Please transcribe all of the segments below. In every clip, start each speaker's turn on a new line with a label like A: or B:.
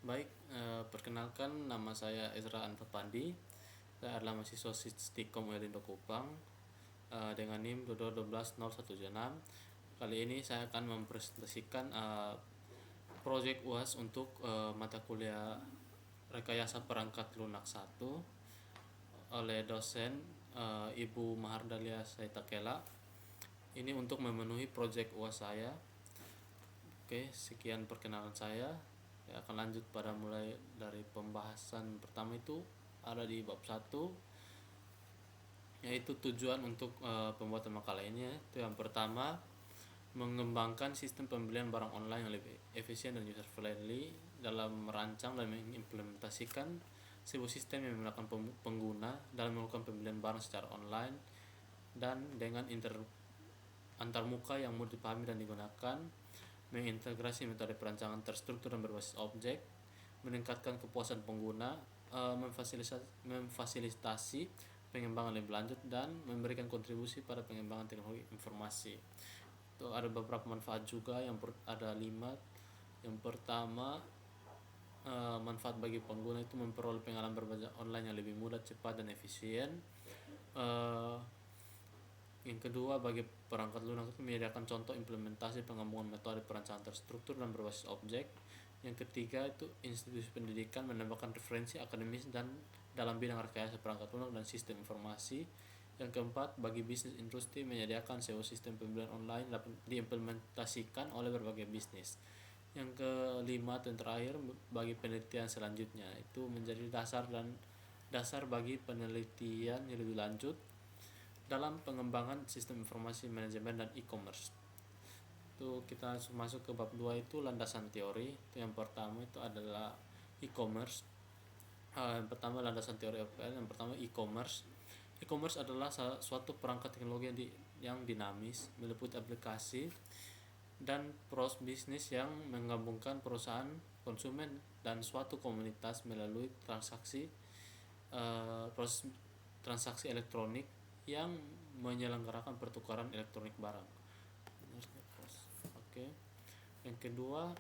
A: Baik, perkenalkan nama saya Ezra Anfa Pandi. Saya adalah mahasiswa Stikom Elindo Kupang dengan NIM 22116. Kali ini saya akan mempresentasikan proyek UAS untuk mata kuliah Rekayasa Perangkat Lunak 1 oleh dosen Ibu Mahardalia Saitakela. Ini untuk memenuhi proyek UAS saya. Oke, sekian perkenalan saya. Saya akan lanjut pada mulai dari pembahasan pertama itu ada di bab 1, yaitu tujuan untuk pembuatan makalah ini. Itu yang pertama, mengembangkan sistem pembelian barang online yang lebih efisien dan user friendly dalam merancang dan mengimplementasikan sebuah sistem yang memudahkan pengguna dalam melakukan pembelian barang secara online dan dengan antarmuka yang mudah dipahami dan digunakan, mengintegrasi metode perancangan terstruktur dan berbasis objek, meningkatkan kepuasan pengguna, memfasilitasi pengembangan lebih lanjut, dan memberikan kontribusi pada pengembangan teknologi informasi. Itu ada beberapa manfaat juga, ada 5. Yang pertama, manfaat bagi pengguna itu memperoleh pengalaman berbelanja online yang lebih mudah, cepat, dan efisien. Yang kedua, bagi perangkat lunak itu menyediakan contoh implementasi pengembangan metode perancangan terstruktur dan berbasis objek. Yang ketiga itu institusi pendidikan menambahkan referensi akademis dan dalam bidang rekayasa perangkat lunak dan sistem informasi. Yang keempat, bagi bisnis industri menyediakan sebuah sistem pembelian online dapat diimplementasikan oleh berbagai bisnis. Yang kelima dan terakhir, bagi penelitian selanjutnya itu menjadi dasar bagi penelitian yang lebih lanjut dalam pengembangan sistem informasi manajemen dan e-commerce. Itu kita masuk ke bab 2, itu landasan teori. Itu yang pertama itu adalah e-commerce. Yang pertama landasan teori FPL. Yang pertama e-commerce. E-commerce adalah suatu perangkat teknologi yang dinamis, meliputi aplikasi dan proses bisnis yang menggabungkan perusahaan, konsumen, dan suatu komunitas melalui proses transaksi elektronik yang menyelenggarakan pertukaran elektronik barang. Oke. Yang kedua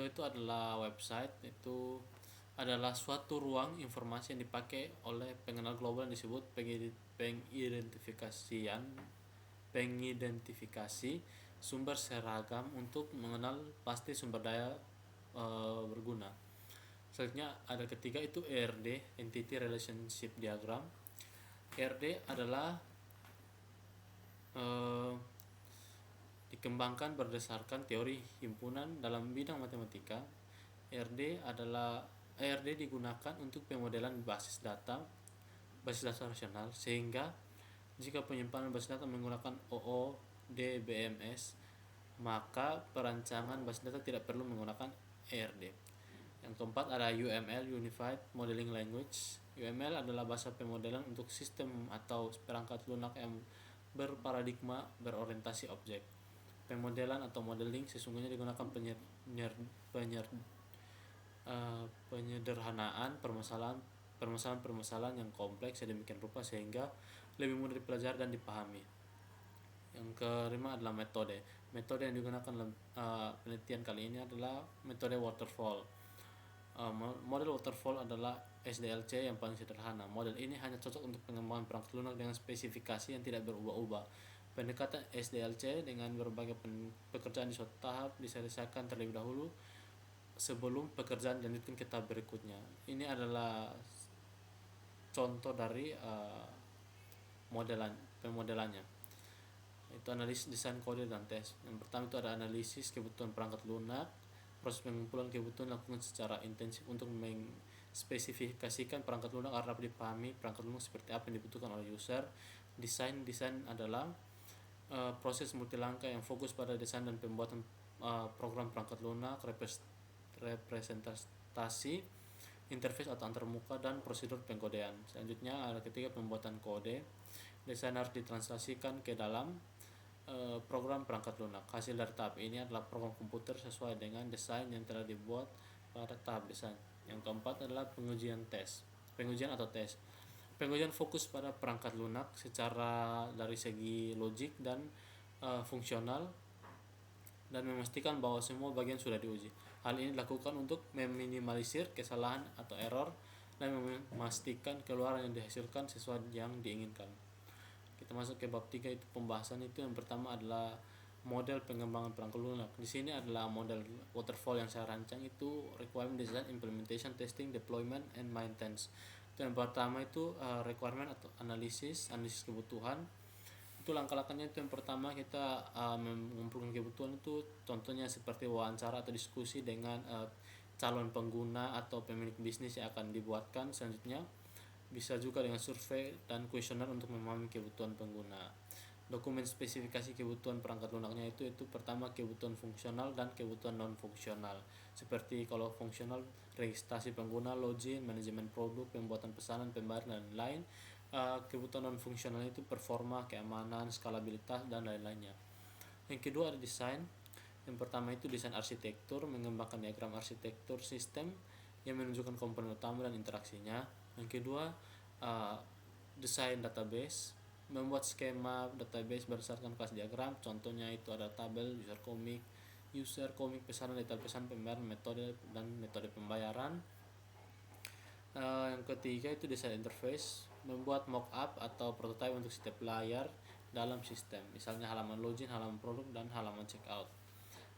A: itu adalah website. Itu adalah suatu ruang informasi yang dipakai oleh pengenal global yang disebut pengidentifikasi sumber seragam untuk mengenal pasti sumber daya berguna. Selanjutnya ada ketiga, itu ERD, Entity Relationship Diagram. ERD adalah dikembangkan berdasarkan teori himpunan dalam bidang matematika. ERD digunakan untuk pemodelan basis data rasional, sehingga jika penyimpanan basis data menggunakan OODBMS, maka perancangan basis data tidak perlu menggunakan ERD. Yang keempat ada UML, Unified Modeling Language. UML adalah bahasa pemodelan untuk sistem atau perangkat lunak yang berparadigma berorientasi objek. Pemodelan atau modeling sesungguhnya digunakan penyederhanaan permasalahan yang kompleks sedemikian rupa sehingga lebih mudah dipelajari dan dipahami. Yang kelima adalah metode. Metode yang digunakan dalam penelitian kali ini adalah metode waterfall. Model waterfall adalah SDLC yang paling sederhana. Model ini hanya cocok untuk pengembangan perangkat lunak dengan spesifikasi yang tidak berubah-ubah. Pendekatan SDLC dengan berbagai pekerjaan di suatu tahap diselesaikan terlebih dahulu sebelum pekerjaan dilanjutkan ke tahap berikutnya. Ini adalah contoh dari pemodelannya. Itu analisis, desain, kode, dan tes. Yang pertama itu ada analisis kebutuhan perangkat lunak. Proses pengumpulan kebutuhan dilakukan secara intensif untuk mengspesifikasikan perangkat lunak agar dapat dipahami perangkat lunak seperti apa yang dibutuhkan oleh user. Desain adalah proses multilangkah yang fokus pada desain dan pembuatan program perangkat lunak, representasi, interface atau antarmuka, dan prosedur pengkodean. Selanjutnya ada ketiga, pembuatan kode. Desain harus ditranslasikan ke dalam program perangkat lunak. Hasil dari tahap ini adalah program komputer sesuai dengan desain yang telah dibuat pada tahap desain. Yang keempat adalah pengujian atau tes. Pengujian fokus pada perangkat lunak secara dari segi logik dan fungsional. dan memastikan bahwa semua bagian sudah diuji. Hal ini dilakukan untuk meminimalisir kesalahan atau error dan memastikan keluaran yang dihasilkan sesuai yang diinginkan. Kita masuk ke bab 3, itu pembahasan. Itu yang pertama adalah model pengembangan perangkat lunak. Di sini adalah model waterfall yang saya rancang, itu requirement design, implementation, testing, deployment, and maintenance. Itu yang pertama itu requirement atau analisis kebutuhan. Itu langkah-langkahnya. Itu yang pertama kita mengumpulkan kebutuhan, itu contohnya seperti wawancara atau diskusi dengan calon pengguna atau pemilik bisnis yang akan dibuatkan. Selanjutnya bisa juga dengan survei dan kuesioner untuk memahami kebutuhan pengguna. Dokumen spesifikasi kebutuhan perangkat lunaknya itu pertama kebutuhan fungsional dan kebutuhan non fungsional. Seperti kalau fungsional, registrasi pengguna, login, manajemen produk, pembuatan pesanan, pembayaran, dan lain-lain. Kebutuhan non fungsional itu performa, keamanan, skalabilitas, dan lain-lainnya. Yang kedua ada desain. Yang pertama itu desain arsitektur, mengembangkan diagram arsitektur sistem yang menunjukkan komponen utama dan interaksinya. Yang kedua desain database, membuat skema database berdasarkan kelas diagram. Contohnya itu ada tabel, user komik, pesanan, detail pesan, pembayaran, metode dan metode pembayaran. Yang ketiga itu desain interface, membuat mockup atau prototype untuk setiap layar dalam sistem, misalnya halaman login, halaman produk, dan halaman checkout.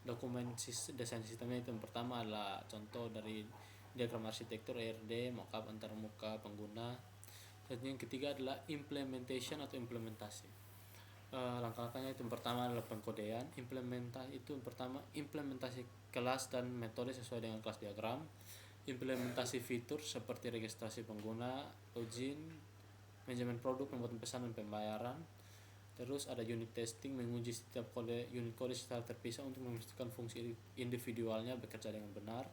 A: Dokumen desain sistemnya itu yang pertama adalah contoh dari diagram arsitektur ERD, mockup antarmuka pengguna. Dan yang ketiga adalah implementation atau implementasi. Langkah-langkahnya itu yang pertama adalah pengkodean. Implementasi itu yang pertama implementasi kelas dan metode sesuai dengan kelas diagram. Implementasi fitur seperti registrasi pengguna, login, manajemen produk, pembuatan pesanan, pembayaran. Terus ada unit testing, menguji setiap unit kode secara terpisah untuk memastikan fungsi individualnya bekerja dengan benar.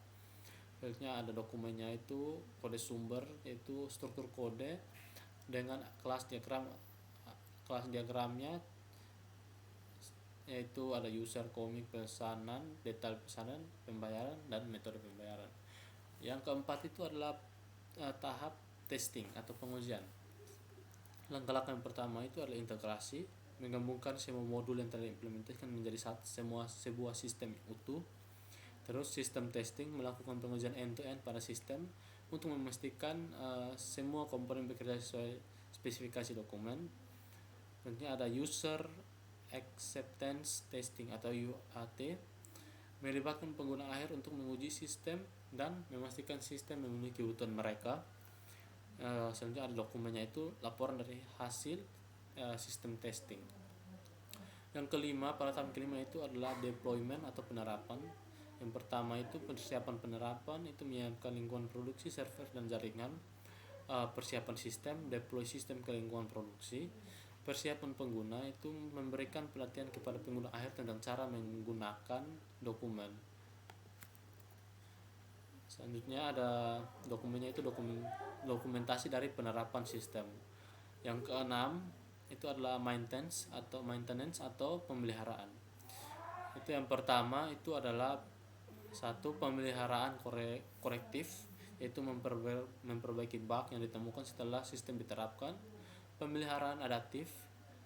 A: Selanjutnya ada dokumennya, itu kode sumber, yaitu struktur kode dengan kelas diagramnya, yaitu ada user, komik, pesanan, detail pesanan, pembayaran, dan metode pembayaran. Yang keempat itu adalah tahap testing atau pengujian. Langkah-langkah yang pertama itu adalah integrasi, menggabungkan semua modul yang telah diimplementasikan menjadi sebuah sistem utuh. Terus sistem testing, melakukan pengujian end-to-end pada sistem untuk memastikan semua komponen bekerja sesuai spesifikasi dokumen. Selanjutnya ada user acceptance testing atau UAT, melibatkan pengguna akhir untuk menguji sistem dan memastikan sistem memenuhi kebutuhan mereka. Selanjutnya ada dokumennya, itu laporan dari hasil sistem testing. Yang kelima, pada tahap kelima itu adalah deployment atau penerapan. Yang pertama itu persiapan penerapan, itu menyiapkan lingkungan produksi, server, dan jaringan. Persiapan sistem, deploy sistem ke lingkungan produksi. Persiapan pengguna, itu memberikan pelatihan kepada pengguna akhir tentang cara menggunakan dokumen. Selanjutnya ada dokumennya, itu dokumentasi dari penerapan sistem. Yang keenam itu adalah maintenance atau pemeliharaan. Itu yang pertama itu adalah satu, pemeliharaan korektif, yaitu memperbaiki bug yang ditemukan setelah sistem diterapkan. Pemeliharaan adaptif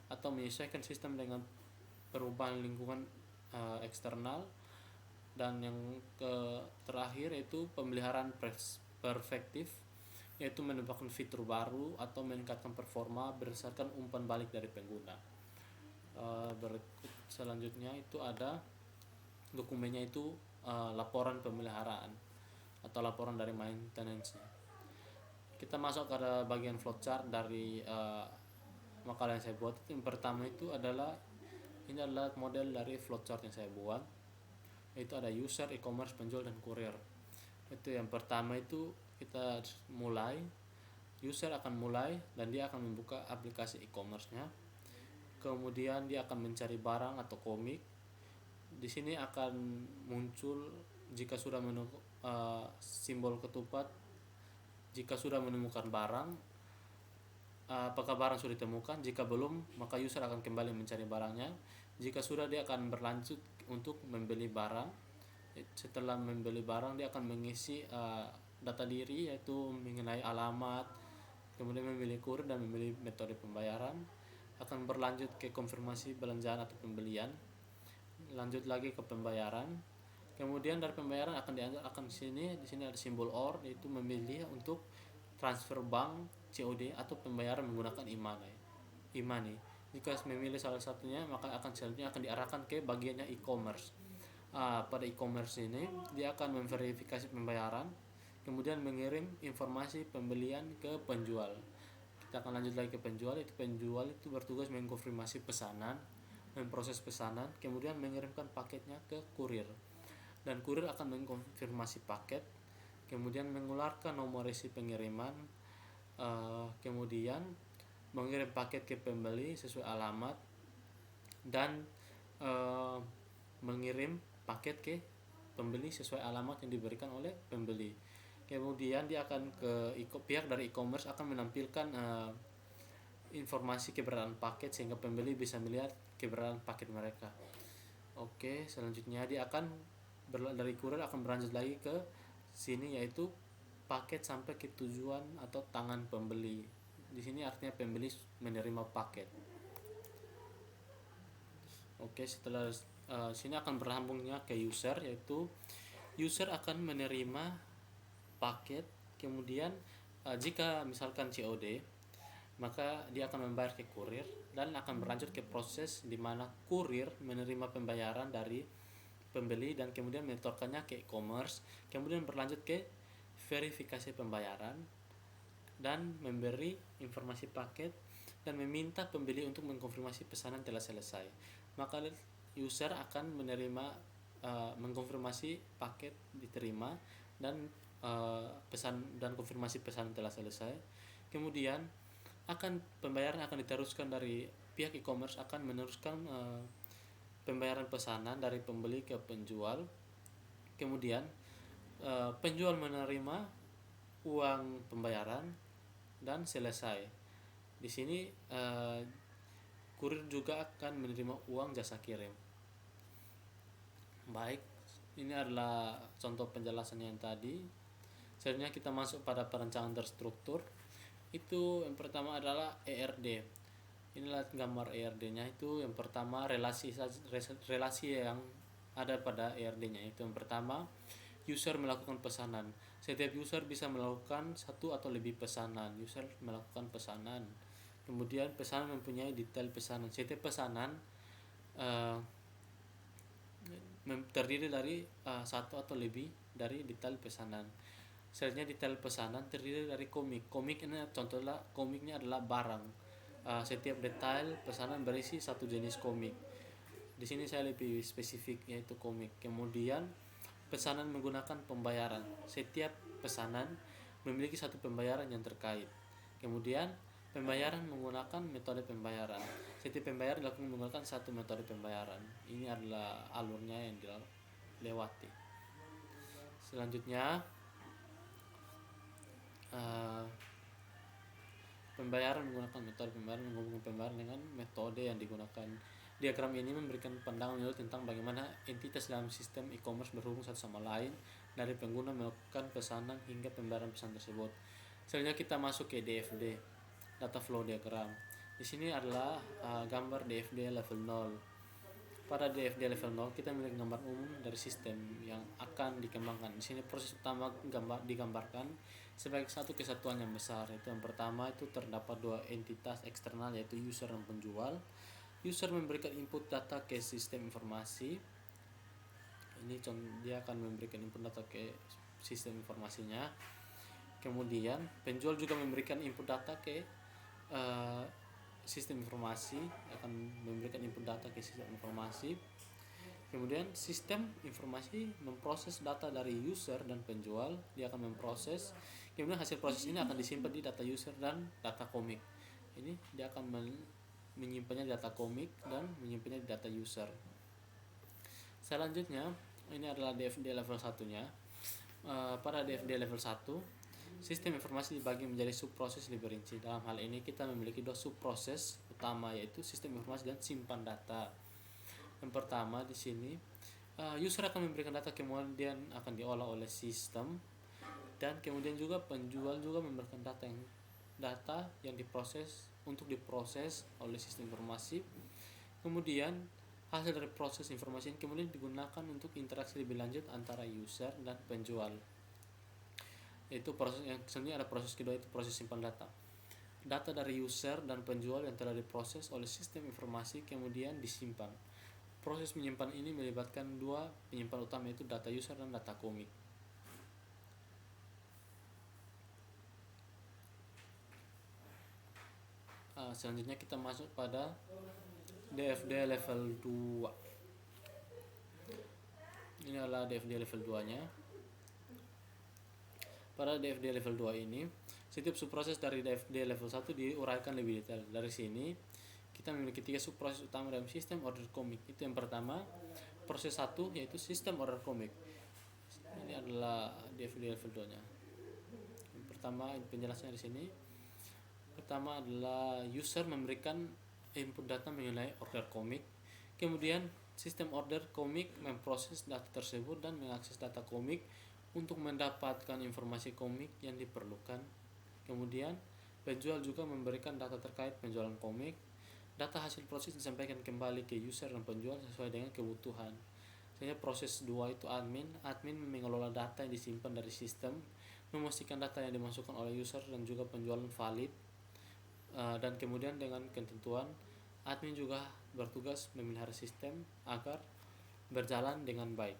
A: atau menyesuaikan sistem dengan perubahan lingkungan eksternal. Dan yang terakhir itu pemeliharaan perfektif, yaitu menambahkan fitur baru atau meningkatkan performa berdasarkan umpan balik dari pengguna. Selanjutnya itu ada dokumennya, itu laporan pemeliharaan atau laporan dari maintenance. Kita masuk ke bagian flowchart dari makalah yang saya buat. Yang pertama itu adalah model dari flowchart yang saya buat. Itu ada user, e-commerce, penjual, dan kurir. Itu yang pertama itu kita mulai, user akan mulai dan dia akan membuka aplikasi e-commerce-nya. Kemudian dia akan mencari barang atau komik. Di sini akan muncul jika sudah simbol ketupat. Jika sudah menemukan barang, apakah barang sudah ditemukan. Jika belum, maka user akan kembali mencari barangnya. Jika sudah, dia akan berlanjut untuk membeli barang. Setelah membeli barang, dia akan mengisi data diri, yaitu mengenai alamat, kemudian memilih kurir dan memilih metode pembayaran. Akan berlanjut ke konfirmasi belanjaan atau pembelian. lanjut lagi ke pembayaran. Kemudian dari pembayaran akan di sini ada simbol OR, yaitu memilih untuk transfer bank, COD, atau pembayaran menggunakan e-money. Jika memilih salah satunya, maka selanjutnya akan diarahkan ke bagiannya e-commerce. Pada e-commerce ini dia akan memverifikasi pembayaran, kemudian mengirim informasi pembelian ke penjual. Kita akan lanjut lagi ke penjual. Penjual itu bertugas mengkonfirmasi pesanan, memproses pesanan, kemudian mengirimkan paketnya ke kurir, dan kurir akan mengkonfirmasi paket, kemudian mengeluarkan nomor resi pengiriman, kemudian mengirim paket ke pembeli sesuai alamat, dan mengirim paket ke pembeli sesuai alamat yang diberikan oleh pembeli. Kemudian dia akan pihak dari e-commerce akan menampilkan informasi keberadaan paket sehingga pembeli bisa melihat keberadaan paket mereka. Oke, selanjutnya dia akan dari kurir akan berlanjut lagi ke sini, yaitu paket sampai ke tujuan atau tangan pembeli. Di sini artinya pembeli menerima paket. Oke, setelah sini akan berhambungnya ke user, yaitu user akan menerima paket, kemudian jika misalkan COD, maka dia akan membayar ke kurir dan akan berlanjut ke proses di mana kurir menerima pembayaran dari pembeli dan kemudian menyetorkannya ke e-commerce, kemudian berlanjut ke verifikasi pembayaran dan memberi informasi paket dan meminta pembeli untuk mengkonfirmasi pesanan telah selesai. Maka user akan menerima mengkonfirmasi paket diterima dan pesan dan konfirmasi pesanan telah selesai. Kemudian pembayaran akan diteruskan dari pihak e-commerce akan meneruskan pembayaran pesanan dari pembeli ke penjual. Kemudian penjual menerima uang pembayaran dan selesai. Di sini kurir juga akan menerima uang jasa kirim. Baik, ini adalah contoh penjelasannya yang tadi. Selanjutnya kita masuk pada perencanaan terstruktur. Itu yang pertama adalah ERD. Inilah gambar ERD-nya. Itu yang pertama relasi yang ada pada ERD-nya. Itu yang pertama, user melakukan pesanan. Setiap user bisa melakukan satu atau lebih pesanan. User melakukan pesanan. Kemudian pesanan mempunyai detail pesanan. Setiap pesanan terdiri dari satu atau lebih dari detail pesanan. Selanjutnya detail pesanan terdiri dari komik. Komik ini contohnya, komiknya adalah barang. Setiap detail pesanan berisi satu jenis komik. Di sini saya lebih spesifik, yaitu komik. Kemudian pesanan menggunakan pembayaran. Setiap pesanan memiliki satu pembayaran yang terkait. Kemudian pembayaran menggunakan metode pembayaran. Setiap pembayaran dilakukan menggunakan satu metode pembayaran. Ini adalah alurnya yang dilewati. Selanjutnya pembayaran menggunakan metode pembayaran menghubungkan pembayaran dengan metode yang digunakan. Diagram ini memberikan pandangan menyeluruh tentang bagaimana entitas dalam sistem e-commerce berhubung satu sama lain, dari pengguna melakukan pesanan hingga pembayaran pesan tersebut. Selanjutnya kita masuk ke DFD, data flow diagram. Di sini adalah gambar DFD level 0. Pada DFD level 0 kita memiliki gambar umum dari sistem yang akan dikembangkan. Di sini proses utama digambarkan sebagai satu kesatuan yang besar. Itu yang pertama, itu terdapat dua entitas eksternal, yaitu user dan penjual. User memberikan input data ke sistem informasi. Ini dia akan memberikan input data ke sistem informasinya. Kemudian penjual juga memberikan input data ke sistem informasi, akan memberikan input data ke sistem informasi. Kemudian sistem informasi memproses data dari user dan penjual, dia akan memproses. Kemudian hasil proses ini akan disimpan di data user dan data komik. Ini dia akan menyimpannya di data komik dan menyimpannya di data user. Selanjutnya ini adalah DFD level 1-nya. Pada DFD level 1, sistem informasi dibagi menjadi subproses lebih rinci. Dalam hal ini kita memiliki dua subproses utama, yaitu sistem informasi dan simpan data. Yang pertama di sini user akan memberikan data, kemudian akan diolah oleh sistem, dan kemudian juga penjual juga memberikan data yang diproses oleh sistem informasi. Kemudian Hasil dari proses informasi ini kemudian digunakan untuk interaksi lebih lanjut antara user dan penjual. Itu proses yang selanjutnya, ada proses kedua, itu proses simpan data. Data dari user dan penjual yang telah diproses oleh sistem informasi kemudian disimpan. Proses menyimpan ini melibatkan dua penyimpan utama, yaitu data user dan data komik. Selanjutnya kita masuk pada DFD level 2. Ini adalah DFD level 2-nya. Pada DFD level 2 ini, setiap subproses dari DFD level 1 diuraikan lebih detail. Dari sini kita memiliki 3 subproses utama dalam sistem order komik. Itu yang pertama, proses 1 yaitu sistem order komik. Ini adalah DFD level 2-nya. Yang pertama, penjelasannya di sini. Pertama adalah user memberikan input data mengenai order komik. Kemudian sistem order komik memproses data tersebut dan mengakses data komik untuk mendapatkan informasi komik yang diperlukan. Kemudian penjual juga memberikan data terkait penjualan komik. Data hasil proses disampaikan kembali ke user dan penjual sesuai dengan kebutuhan. Sehingga proses 2 itu admin mengelola data yang disimpan dari sistem, memastikan data yang dimasukkan oleh user dan juga penjual valid. Dan kemudian dengan ketentuan, admin juga bertugas memelihara sistem agar berjalan dengan baik.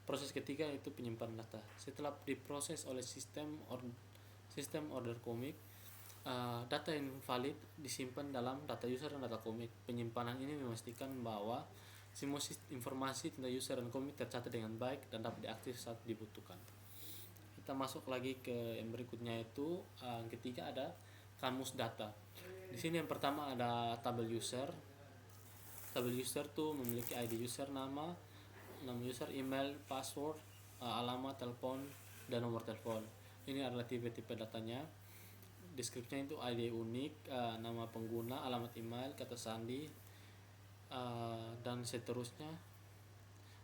A: Proses ketiga yaitu penyimpanan data. Setelah diproses oleh sistem order komik, data yang valid disimpan dalam data user dan data komik. Penyimpanan ini memastikan bahwa semua informasi tentang user dan komik tercatat dengan baik dan dapat diakses saat dibutuhkan. Kita masuk lagi ke yang berikutnya, itu yang ketiga ada kamus data. Di sini yang pertama ada tabel user. Tabel user tuh memiliki ID user, nama user, email, password, alamat, telepon, dan nomor telepon. Ini adalah tipe-tipe datanya. Deskripsinya itu ID unik, nama pengguna, alamat email, kata sandi, dan seterusnya.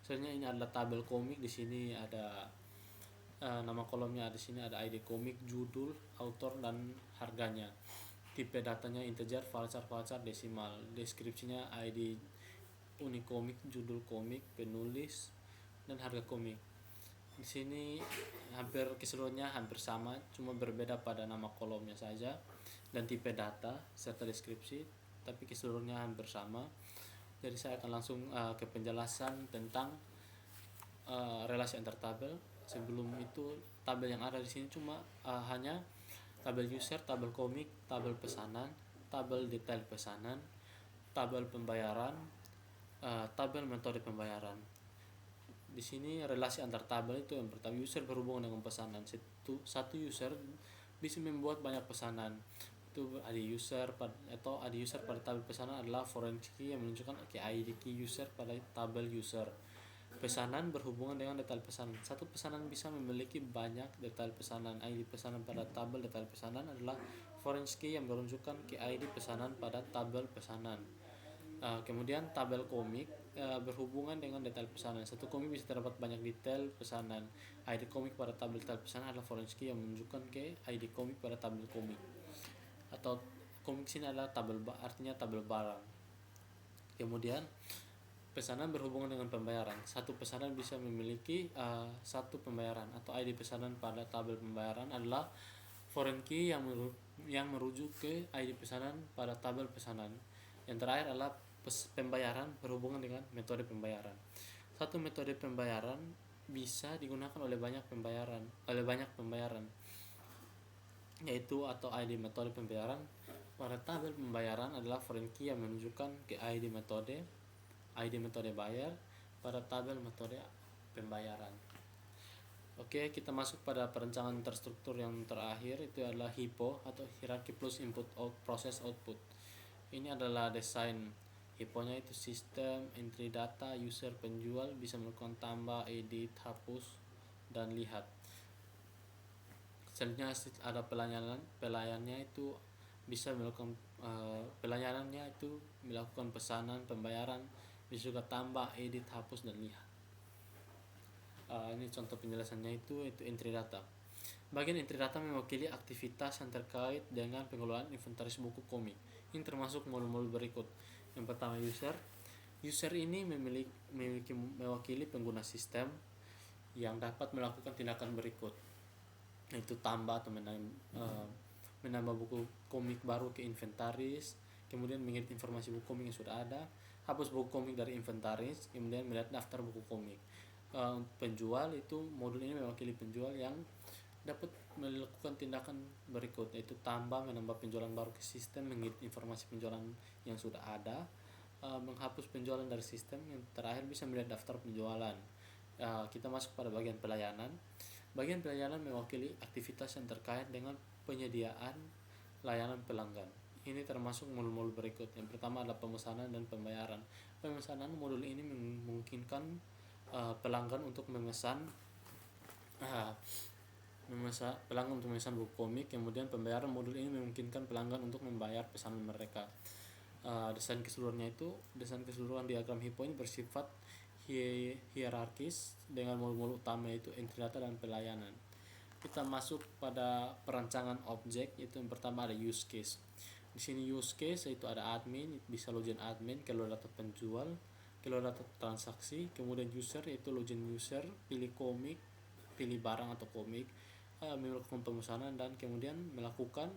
A: Selanjutnya ini adalah tabel komik. Di sini ada nama kolomnya, di sini ada ID komik, judul, author, dan harganya. Tipe datanya integer, valsar, desimal. Deskripsinya ID unik komik, judul komik, penulis, dan harga komik. Di sini hampir keseluruhannya hampir sama, cuma berbeda pada nama kolomnya saja dan tipe data serta deskripsi, tapi keseluruhannya hampir sama. Jadi saya akan langsung ke penjelasan tentang relasi antar tabel. Sebelum itu, tabel yang ada di sini cuma hanya tabel user, tabel komik, tabel pesanan, tabel detail pesanan, tabel pembayaran, tabel metode pembayaran. Di sini relasi antar tabel itu yang pertama, user berhubungan dengan pesanan. Satu user bisa membuat banyak pesanan. Itu ID user pada tabel pesanan adalah foreign key yang menunjukkan ID key user pada tabel user. Pesanan berhubungan dengan detail pesanan. Satu pesanan bisa memiliki banyak detail pesanan. ID pesanan pada tabel detail pesanan adalah foreign key yang menunjukkan ID pesanan pada tabel pesanan. Kemudian tabel komik berhubungan dengan detail pesanan. Satu komik bisa terdapat banyak detail pesanan. ID komik pada tabel detail pesanan adalah foreign key yang menunjukkan ID komik pada tabel komik. Atau komik sini adalah tabel, artinya tabel barang. Kemudian pesanan berhubungan dengan pembayaran. Satu pesanan bisa memiliki satu pembayaran, atau ID pesanan pada tabel pembayaran adalah foreign key yang merujuk ke ID pesanan pada tabel pesanan. Yang terakhir adalah pembayaran berhubungan dengan metode pembayaran. Satu metode pembayaran bisa digunakan oleh banyak pembayaran, yaitu atau ID metode pembayaran pada tabel pembayaran adalah foreign key yang menunjukkan ke ID metode bayar pada tabel metode pembayaran. Oke, kita masuk pada perencanaan terstruktur yang terakhir, itu adalah HIPO atau hierarchy plus input process output. Ini adalah desain HIPO-nya, itu sistem, entry data, user, penjual bisa melakukan tambah, edit, hapus, dan lihat. Selanjutnya ada pelayanannya itu bisa melakukan pelayanannya itu melakukan pesanan, pembayaran, bisa juga tambah, edit, hapus, dan lihat. Ini contoh penjelasannya itu entry data. Bagian entry data mewakili aktivitas yang terkait dengan pengelolaan inventaris buku komik. Ini termasuk modul-modul berikut. Yang pertama user. User ini mewakili pengguna sistem yang dapat melakukan tindakan berikut, yaitu tambah atau menambah buku komik baru ke inventaris, kemudian mengedit informasi buku komik yang sudah ada, hapus buku komik dari inventaris, kemudian melihat daftar buku komik. Penjual itu, modul ini mewakili penjual yang dapat melakukan tindakan berikut, yaitu tambah, menambah penjualan baru ke sistem, mengedit informasi penjualan yang sudah ada, menghapus penjualan dari sistem, yang terakhir bisa melihat daftar penjualan. Kita masuk pada bagian pelayanan. Bagian pelayanan mewakili aktivitas yang terkait dengan penyediaan layanan pelanggan. Ini termasuk modul-modul berikut. Yang pertama adalah pemesanan dan pembayaran. Pemesanan, modul ini memungkinkan pelanggan untuk memesan pelanggan untuk memesan buku komik. Kemudian pembayaran, modul ini memungkinkan pelanggan untuk membayar pesanan mereka. Desain keseluruhan diagram HIPPO ini bersifat hierarkis dengan modul-modul utama yaitu entry data dan pelayanan. Kita masuk pada perancangan objek, yaitu yang pertama ada use case. Di sini use case yaitu ada admin, bisa login admin, kelola data penjual, kelola data transaksi, kemudian user yaitu login user, pilih komik, pilih barang atau komik, melakukan pemesanan, dan kemudian melakukan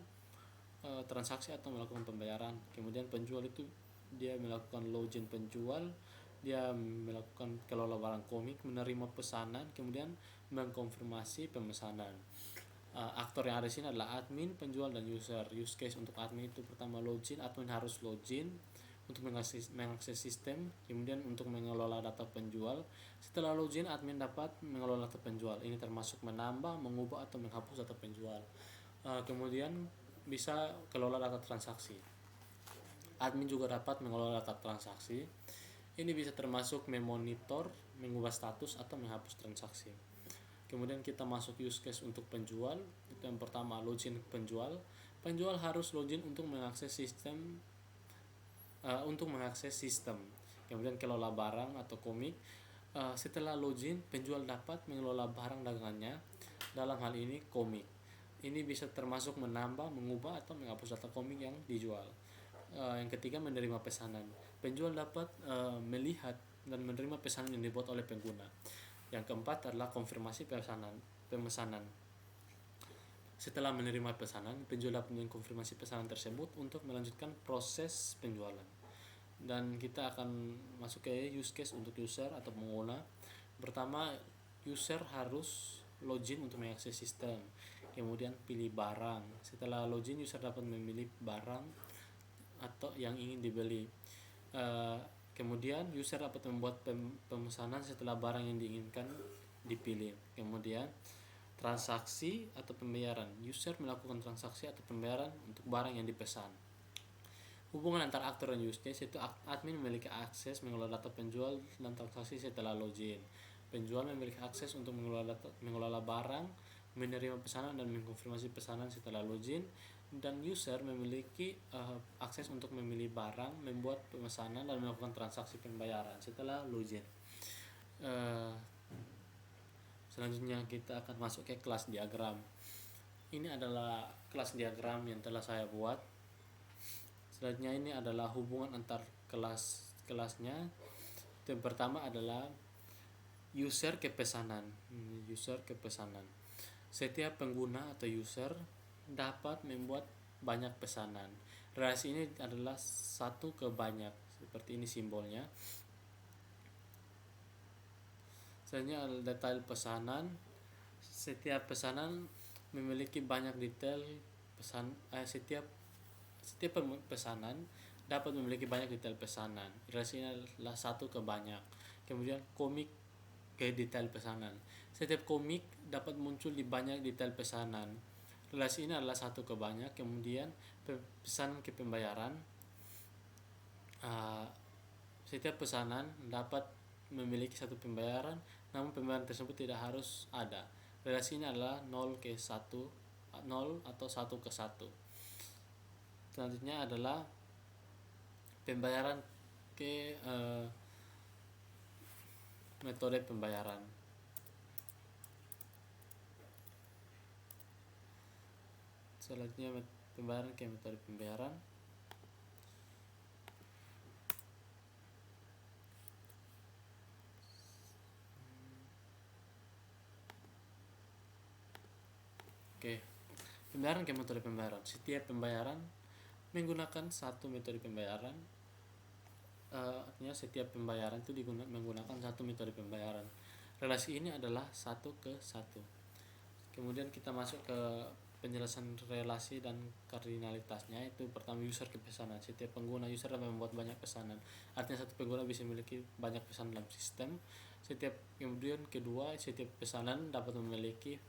A: transaksi atau melakukan pembayaran. Kemudian penjual itu dia melakukan login penjual, dia melakukan kelola barang komik, menerima pesanan, kemudian mengkonfirmasi pemesanan. Aktor yang ada di sini adalah admin, penjual, dan user. Use case untuk admin itu pertama login, admin harus login untuk mengakses sistem, kemudian untuk mengelola data penjual. Setelah login, admin dapat mengelola data penjual. Ini termasuk menambah, mengubah, atau menghapus data penjual. Kemudian bisa kelola data transaksi. Admin juga dapat mengelola data transaksi. Ini bisa termasuk memonitor, mengubah status, atau menghapus transaksi. Kemudian kita masuk use case untuk penjual. Itu yang pertama login penjual. Penjual harus login untuk mengakses sistem. Kemudian kelola barang atau komik. Setelah login, penjual dapat mengelola barang dagangannya, dalam hal ini komik. Ini bisa termasuk menambah, mengubah, atau menghapus data komik yang dijual. Yang ketiga menerima pesanan. Penjual dapat melihat dan menerima pesanan yang dibuat oleh pengguna. Yang keempat adalah konfirmasi pemesanan. Setelah menerima pesanan, penjual dapat mengkonfirmasi pesanan tersebut untuk melanjutkan proses penjualan. Dan kita akan masuk ke use case untuk user atau pengguna. Pertama, user harus login untuk mengakses sistem. Kemudian pilih barang. Setelah login, user dapat memilih barang atau yang ingin dibeli. Kemudian user dapat membuat pemesanan setelah barang yang diinginkan dipilih. Kemudian transaksi atau pembayaran. User melakukan transaksi atau pembayaran untuk barang yang dipesan. Hubungan antara aktor dan use case, itu admin memiliki akses mengelola data penjual dan transaksi setelah login. Penjual memiliki akses untuk mengelola barang, menerima pesanan, dan mengkonfirmasi pesanan setelah login. Dan user memiliki akses untuk memilih barang, membuat pemesanan, dan melakukan transaksi pembayaran setelah login. Selanjutnya kita akan masuk ke kelas diagram. Ini adalah kelas diagram yang telah saya buat. Selanjutnya ini adalah hubungan antar kelasnya. Yang pertama adalah user ke pesanan. Setiap pengguna atau user dapat membuat banyak pesanan. Relasi ini adalah satu ke banyak, seperti ini simbolnya. Selanjutnya adalah detail pesanan. Setiap pesanan memiliki banyak detail setiap pesanan dapat memiliki banyak detail pesanan. Relasi ini adalah satu ke banyak. Kemudian komik ke detail pesanan. Setiap komik dapat muncul di banyak detail pesanan. Relasi ini adalah satu ke banyak. Kemudian pesanan ke pembayaran. Setiap pesanan dapat memiliki satu pembayaran, namun pembayaran tersebut tidak harus ada. Relasi ini adalah 0 ke 1, 0 atau 1 ke 1. Selanjutnya adalah pembayaran ke metode pembayaran. Selanjutnya pembayaran ke metode pembayaran. Oke, pembayaran ke metode pembayaran. Setiap pembayaran menggunakan satu metode pembayaran. Artinya setiap pembayaran itu menggunakan satu metode pembayaran. Relasi ini adalah 1:1. Kemudian kita masuk ke penjelasan relasi dan kardinalitasnya. Itu pertama, user ke pesanan. Setiap pengguna user dapat membuat banyak pesanan. Artinya satu pengguna bisa memiliki banyak pesanan dalam sistem. Kemudian kedua, setiap pesanan dapat memiliki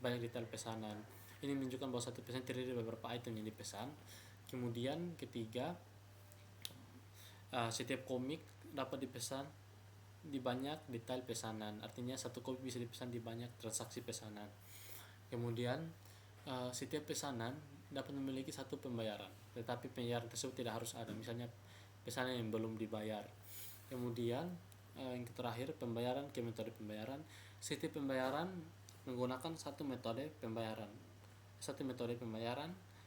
A: banyak detail pesanan. Ini menunjukkan bahwa satu pesan terdiri dari beberapa item yang dipesan. Kemudian ketiga, setiap komik dapat dipesan di banyak detail pesanan. Artinya satu komik bisa dipesan di banyak transaksi pesanan. Kemudian setiap pesanan dapat memiliki satu pembayaran, tetapi pembayaran tersebut tidak harus ada. Misalnya pesanan yang belum dibayar. Kemudian yang terakhir, pembayaran ke metode pembayaran. Setiap pembayaran menggunakan satu metode pembayaran.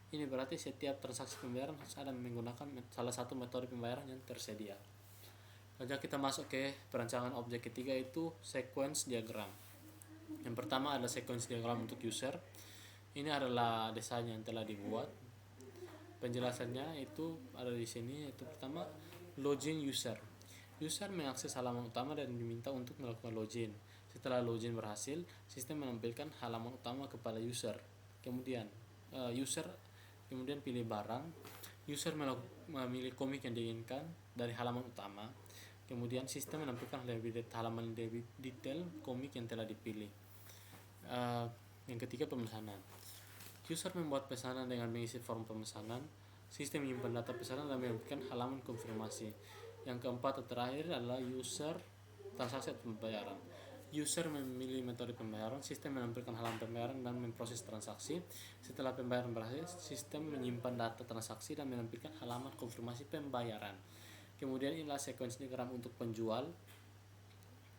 A: Ini berarti setiap transaksi pembayaran harus ada menggunakan salah satu metode pembayaran yang tersedia. Lalu kita masuk ke perancangan objek ketiga, itu sequence diagram. Yang pertama ada sequence diagram untuk user. Ini adalah desain yang telah dibuat. Penjelasannya itu ada di sini. Itu pertama, login user. User mengakses halaman utama dan diminta untuk melakukan login. Setelah login berhasil, sistem menampilkan halaman utama kepada user. Kemudian pilih barang. User memilih komik yang diinginkan dari halaman utama. Kemudian sistem menampilkan halaman lebih detail komik yang telah dipilih. Yang ketiga, pemesanan. User membuat pesanan dengan mengisi form pemesanan. Sistem menyimpan data pesanan dan menampilkan halaman konfirmasi. Yang keempat atau terakhir adalah user transaksi atau pembayaran. User memilih metode pembayaran, sistem menampilkan halaman pembayaran dan memproses transaksi. Setelah pembayaran berhasil, sistem menyimpan data transaksi dan menampilkan halaman konfirmasi pembayaran. Kemudian inilah sequence diagram untuk penjual.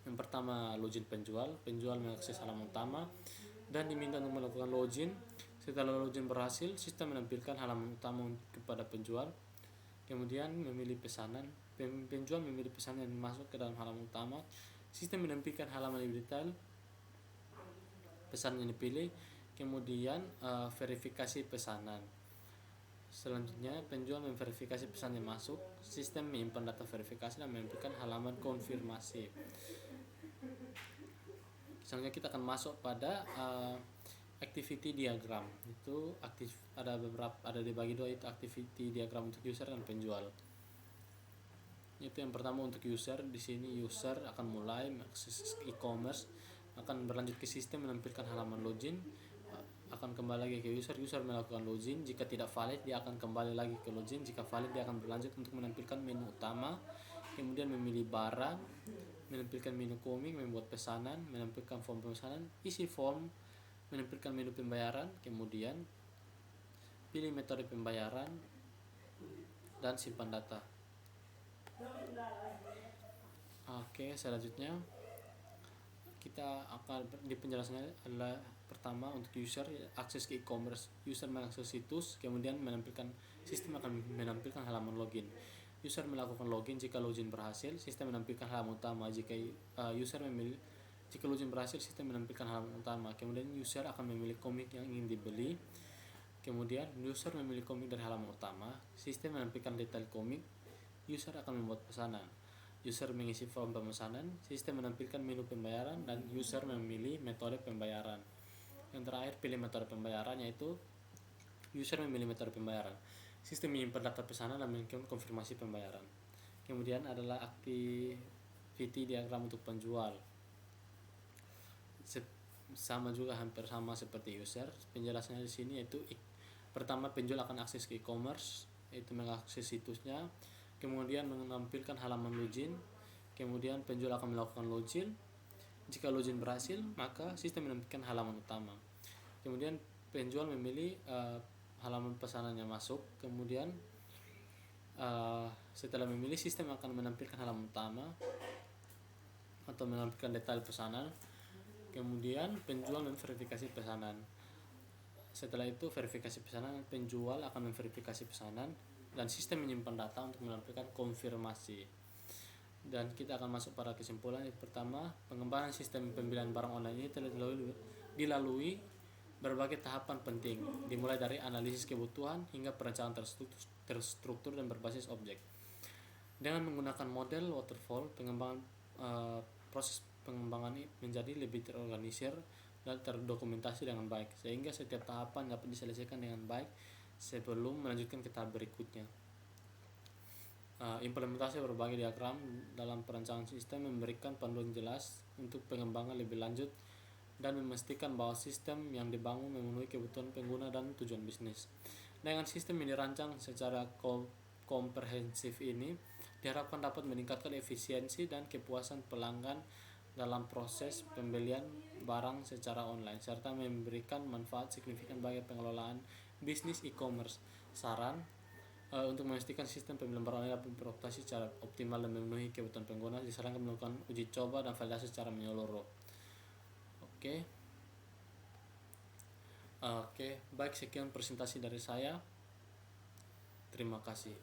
A: Yang pertama, login penjual. Penjual mengakses halaman utama dan diminta untuk melakukan login. Setelah login berhasil, sistem menampilkan halaman utama kepada penjual. Kemudian memilih pesanan. Penjual memilih pesanan yang masuk ke dalam halaman utama. Sistem menampilkan halaman lebih detail pesan yang dipilih. Kemudian verifikasi pesanan. Selanjutnya, penjual memverifikasi pesan yang masuk. Sistem menyimpan data verifikasi dan menampilkan halaman konfirmasi. Selanjutnya kita akan masuk pada activity diagram. Itu ada dibagi dua, itu activity diagram untuk user dan penjual. Itu yang pertama untuk user. Di sini user akan mulai mengakses e-commerce, akan berlanjut ke sistem menampilkan halaman login, akan kembali lagi ke user melakukan login. Jika tidak valid, dia akan kembali lagi ke login. Jika valid, dia akan berlanjut untuk menampilkan menu utama, kemudian memilih barang, menampilkan menu komik, membuat pesanan, menampilkan form pemesanan, isi form, menampilkan menu pembayaran, kemudian pilih metode pembayaran dan simpan data. Oke, selanjutnya kita akan di penjelasannya adalah pertama untuk user, akses ke e-commerce. User mengakses situs, kemudian sistem akan menampilkan halaman login. User melakukan login. Jika login berhasil, sistem menampilkan halaman utama. Jika login berhasil, sistem menampilkan halaman utama. Kemudian user akan memilih komik yang ingin dibeli. Kemudian user memilih komik dari halaman utama. Sistem menampilkan detail komik. User akan membuat pesanan. User mengisi form pemesanan. Sistem menampilkan menu pembayaran dan user memilih metode pembayaran. Yang terakhir, pilih metode pembayaran, yaitu user memilih metode pembayaran. Sistem menyimpan data pesanan dan mengirimkan konfirmasi pembayaran. Kemudian adalah activity diagram untuk penjual. Sama juga, hampir sama seperti user. Penjelasannya di sini yaitu pertama, penjual akan akses ke e-commerce, yaitu mengakses situsnya, kemudian menampilkan halaman login, kemudian penjual akan melakukan login. Jika login berhasil, maka sistem menampilkan halaman utama. Kemudian penjual memilih halaman pesanan yang masuk. Kemudian setelah memilih, sistem akan menampilkan halaman utama atau menampilkan detail pesanan. Kemudian penjual memverifikasi pesanan. Setelah itu verifikasi pesanan, penjual akan memverifikasi pesanan dan sistem menyimpan data untuk menampilkan konfirmasi. Dan kita akan masuk pada kesimpulan. Yang pertama, pengembangan sistem pembelian barang online ini telah dilalui berbagai tahapan penting, dimulai dari analisis kebutuhan hingga perencanaan terstruktur dan berbasis objek. Dengan menggunakan model waterfall, proses pengembangan menjadi lebih terorganisir dan terdokumentasi dengan baik, sehingga setiap tahapan dapat diselesaikan dengan baik sebelum melanjutkan ke tahap berikutnya. Implementasi berbagai diagram dalam perencanaan sistem memberikan panduan jelas untuk pengembangan lebih lanjut dan memastikan bahwa sistem yang dibangun memenuhi kebutuhan pengguna dan tujuan bisnis. Dengan sistem yang dirancang secara komprehensif ini, diharapkan dapat meningkatkan efisiensi dan kepuasan pelanggan dalam proses pembelian barang secara online, serta memberikan manfaat signifikan bagi pengelolaan bisnis e-commerce. Saran untuk memastikan sistem pembelian barang online dapat beroperasi secara optimal dan memenuhi kebutuhan pengguna, disarankan melakukan uji coba dan validasi secara menyeluruh. Oke, baik, sekian presentasi dari saya. Terima kasih.